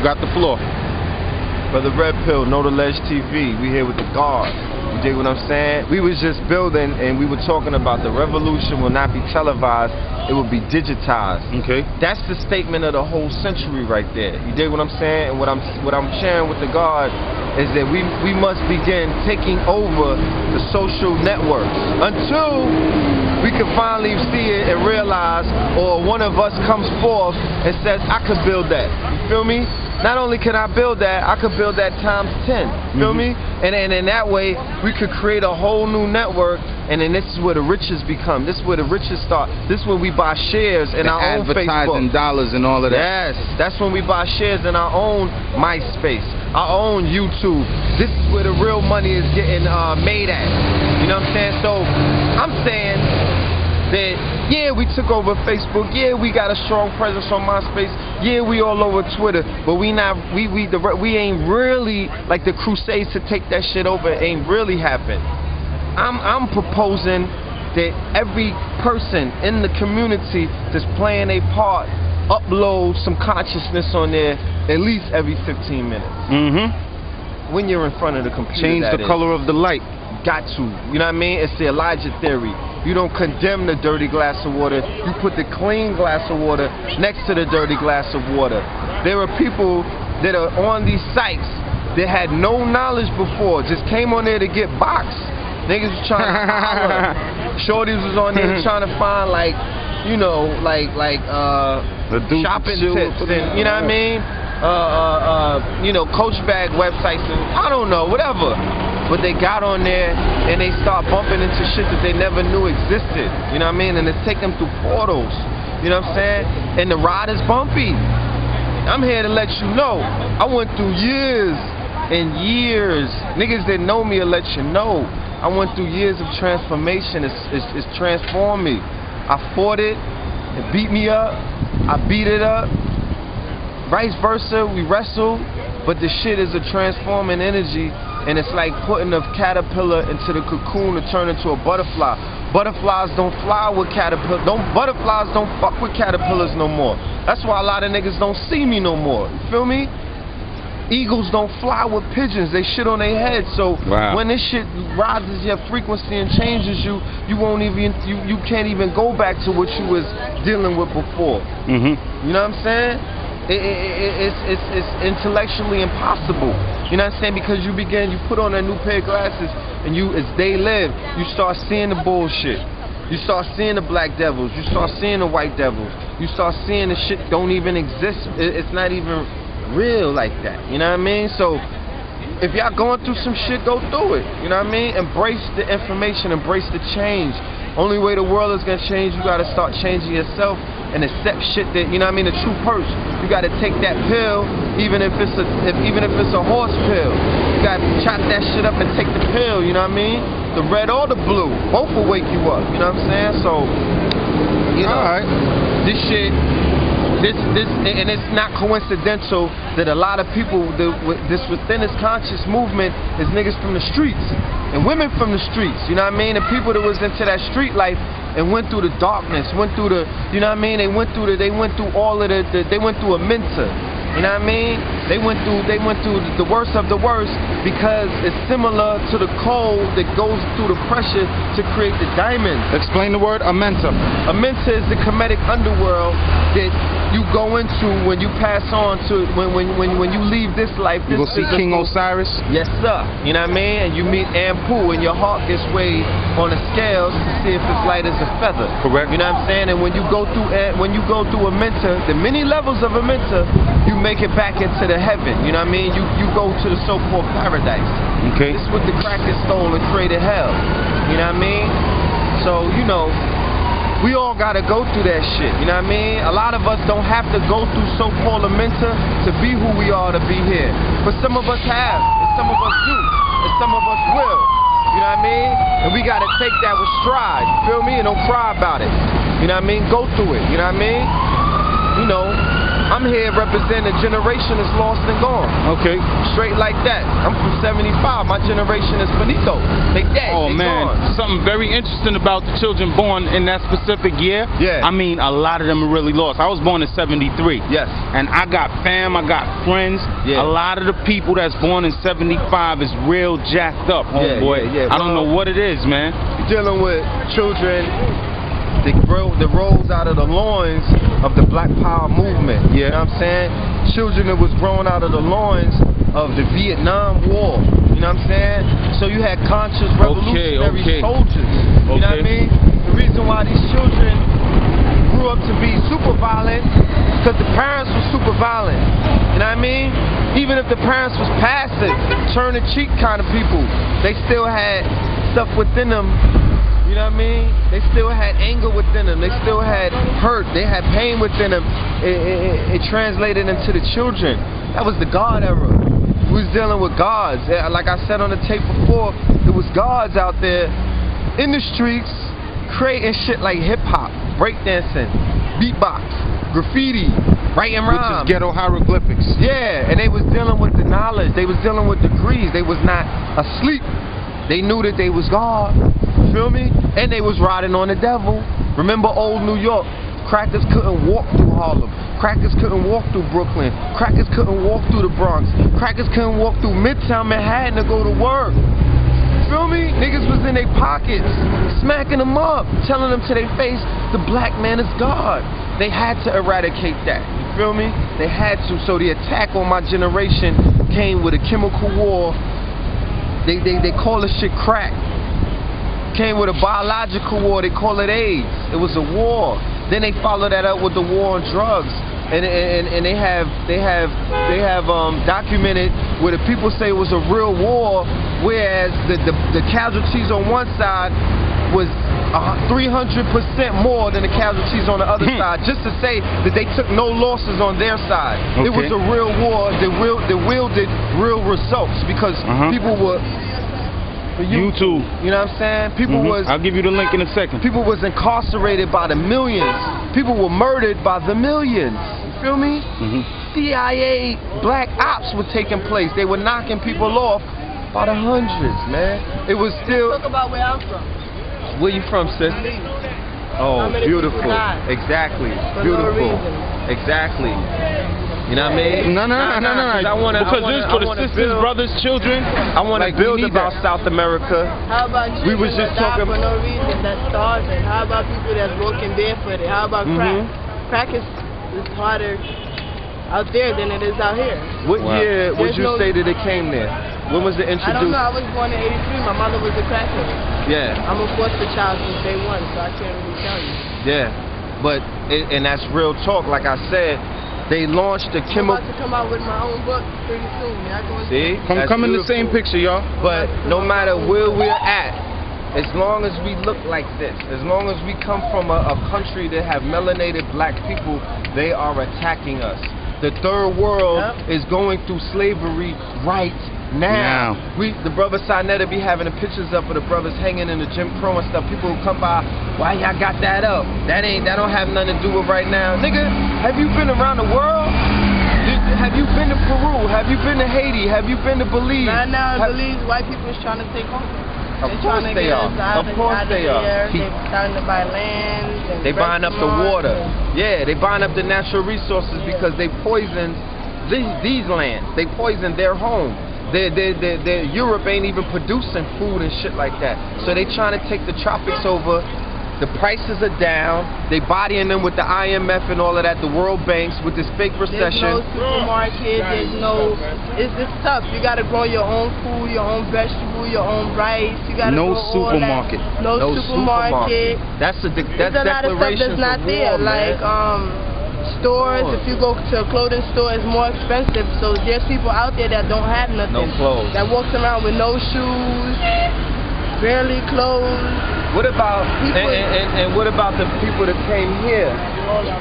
You got the floor. Brother Red Pill, Know the Ledge TV. We here with the guard. You dig what I'm saying? We was just building and we were talking about the revolution will not be televised, it will be digitized. Okay. That's the statement of the whole century right there. You dig what I'm saying? And what I'm sharing with the guard is that we must begin taking over the social networks until we can finally see it and realize, or one of us comes forth and says, I could build that. You feel me? Not only can I build that, I could build that times 10. Feel me? And in that way, we could create a whole new network, and then this is where the riches become. This is where the riches start. This is when we buy shares in our own Facebook. Advertising dollars and all of that. Yes, that's when we buy shares in our own MySpace, our own YouTube. This is where the real money is getting made at. You know what I'm saying? So I'm saying that, yeah, we took over Facebook. Yeah, we got a strong presence on MySpace. Yeah, we all over Twitter. But we ain't really, like the crusades to take that shit over, ain't really happened. I'm proposing that every person in the community that's playing a part upload some consciousness on there at least every 15 minutes. When you're in front of the computer. Change the color of the light. Got to. You know what I mean? It's the Elijah theory. You don't condemn the dirty glass of water. You put the clean glass of water next to the dirty glass of water. There are people that are on these sites that had no knowledge before, just came on there to get boxed. Niggas was trying to holler. Shorties was on there trying to find like, you know, like shopping tips and, you know what I mean? You know, Coach bag websites and I don't know, whatever. But they got on there and they start bumping into shit that they never knew existed. You know what I mean? And it's taking them through portals. You know what I'm saying? And the ride is bumpy. I'm here to let you know. I went through years and years. Niggas that know me will let you know. I went through years of transformation. It's transformed me. I fought it. It beat me up. I beat it up. Vice versa, we wrestle, but the shit is a transforming energy, and it's like putting a caterpillar into the cocoon to turn into a butterfly. Butterflies don't fly with caterpillars. Butterflies don't fuck with caterpillars no more. That's why a lot of niggas don't see me no more. You feel me? Eagles don't fly with pigeons. They shit on their heads. So when this shit rises your frequency and changes you, you can't even go back to what you was dealing with before. You know what I'm saying? It's intellectually impossible. You know what I'm saying? Because you put on a new pair of glasses and as they live, you start seeing the bullshit. You start seeing the black devils. You start seeing the white devils. You start seeing the shit don't even exist. It's not even real like that. You know what I mean? So if y'all going through some shit, go through it. You know what I mean? Embrace the information. Embrace the change. Only way the world is gonna change, you gotta start changing yourself and accept shit that, you know what I mean, the true purse. You gotta take that pill, even if it's a horse pill. You gotta chop that shit up and take the pill, you know what I mean? The red or the blue, both will wake you up, you know what I'm saying? So, you know, this shit, and it's not coincidental that a lot of people this within this conscious movement is niggas from the streets and women from the streets, you know what I mean? And people that was into that street life and went through the darkness, went through the, you know what I mean? They went through all of they went through a mentor. You know what I mean? They went through the worst of the worst because it's similar to the coal that goes through the pressure to create the diamond. Explain the word amenta. Amenta is the Kemetic underworld that you go into when you pass on to when you leave this life. You go see King Osiris? Yes, sir. You know what I mean? And you meet Ampu and your heart gets weighed on the scales to see if it's light as a feather. Correct. You know what I'm saying? And when you go through Amenta, the many levels of Amenta, you make it back into the heaven. You know what I mean? You go to the so-called paradise. Okay. This is what the crackers stole and created hell. You know what I mean? So, you know, we all gotta go through that shit, you know what I mean? A lot of us don't have to go through so-called amenta to be who we are to be here. But some of us have, and some of us do, and some of us will. You know what I mean? And we gotta take that with stride, you feel me? And don't cry about it. You know what I mean? Go through it, you know what I mean? You know, I'm here representing a generation that's lost and gone. Okay. Straight like that. I'm from 75. My generation is finito. They dead. Oh they man, gone. something very interesting about the children born in that specific year. Yeah. I mean, a lot of them are really lost. I was born in 73. Yes. And I got fam, I got friends. Yeah. A lot of the people that's born in 75 is real jacked up, homeboy. Yeah. I don't know what it is, man. You're dealing with children that rose out of the loins of the Black Power movement. Yeah. You know what I'm saying? Children that was grown out of the loins of the Vietnam War. You know what I'm saying? So you had conscious revolutionary soldiers. You know what I mean? The reason why these children grew up to be super violent because the parents were super violent. You know what I mean? Even if the parents was passive, turn the cheek kind of people, they still had stuff within them. You know what I mean? They still had anger within them. They still had hurt. They had pain within them. It translated into the children. That was the God era. We was dealing with gods. Like I said on the tape before, there was gods out there in the streets creating shit like hip-hop, breakdancing, beatbox, graffiti, writing rhymes. Which is ghetto hieroglyphics. Yeah, and they was dealing with the knowledge. They was dealing with degrees. They was not asleep. They knew that they was God. Feel me? And they was riding on the devil. Remember old New York? Crackers couldn't walk through Harlem. Crackers couldn't walk through Brooklyn. Crackers couldn't walk through the Bronx. Crackers couldn't walk through Midtown Manhattan to go to work. Feel me? Niggas was in their pockets, smacking them up, telling them to their face, the black man is God. They had to eradicate that. You feel me? They had to. So the attack on my generation came with a chemical war. They call this shit crack. Came with a biological war. They call it AIDS. It was a war. Then they follow that up with the war on drugs. And they have documented where the people say it was a real war, whereas the casualties on one side was 300% more than the casualties on the other side, just to say that they took no losses on their side. Okay. It was a real war that wielded real results because people were YouTube. You know what I'm saying? People was. I'll give you the link in a second. People was incarcerated by the millions. People were murdered by the millions. You feel me? CIA black ops were taking place. They were knocking people off by the hundreds, man. It was still. Talk about where I'm from. Where you from, sis? Oh, beautiful. Exactly. Beautiful. Exactly. You know what I mean? No. Because this for the sisters, brothers, children. I want to build about South America. How about we was just talking for no reason that's starving? How about people that's walking barefooted? How about crack? Crack is harder out there than it is out here. What year would you say that it came there? When was it introduced? I don't know. I was born in '83. My mother was a crackhead. Yeah. I'm a foster child since day one, so I can't really tell you. Yeah, but and that's real talk. Like I said, they launched the chemical. I'm about to come out with my own book pretty soon. See? Come in the same picture, y'all. But no matter where we're at, as long as we look like this, as long as we come from a country that have melanated black people, they are attacking us. The third world is going through slavery right now. The brother Sinetta be having the pictures up of the brothers hanging in the Jim Crow and stuff. People will come by, why y'all got that up? That don't have nothing to do with right now. Nigga, have you been around the world? Have you been to Peru? Have you been to Haiti? Have you been to Belize? Right now, Belize, white people is trying to take over. Of course they are. Of course they are. They're starting to buy land. They buying up the water. Yeah, they buying up the natural resources because they poisoned these lands. They poisoned their home. Europe ain't even producing food and shit like that. So they trying to take the tropics over. The prices are down. They bodying them with the IMF and all of that, the World Banks with this fake recession. There's no supermarket. It's tough. You got to grow your own food, your own vegetable, your own rice. You got to no supermarket. No supermarket. That's There's a lot of stuff that's not there. Like stores, if you go to a clothing store, it's more expensive. So there's people out there that don't have nothing. No clothes. That walks around with no shoes, barely clothes. What about and what about the people that came here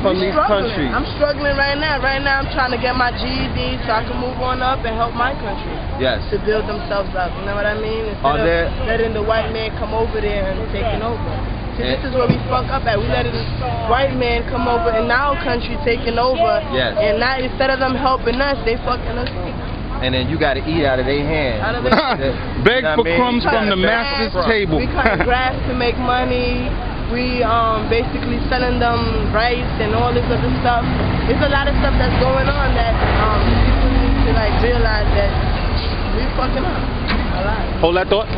from these countries? I'm struggling right now. Right now I'm trying to get my GED so I can move on up and help my country. Yes. To build themselves up. You know what I mean? Instead of letting the white man come over there and taking over. Because this is where we fuck up at. We let this white man come over in our country, taking over. Yes. And now instead of them helping us, they fucking us. And then you got to eat out of their hands. Beg for crumbs from the master's table. We cut grass to make money. We basically selling them rice and all this other stuff. There's a lot of stuff that's going on that people need to like realize that we fucking up a lot. Hold that thought.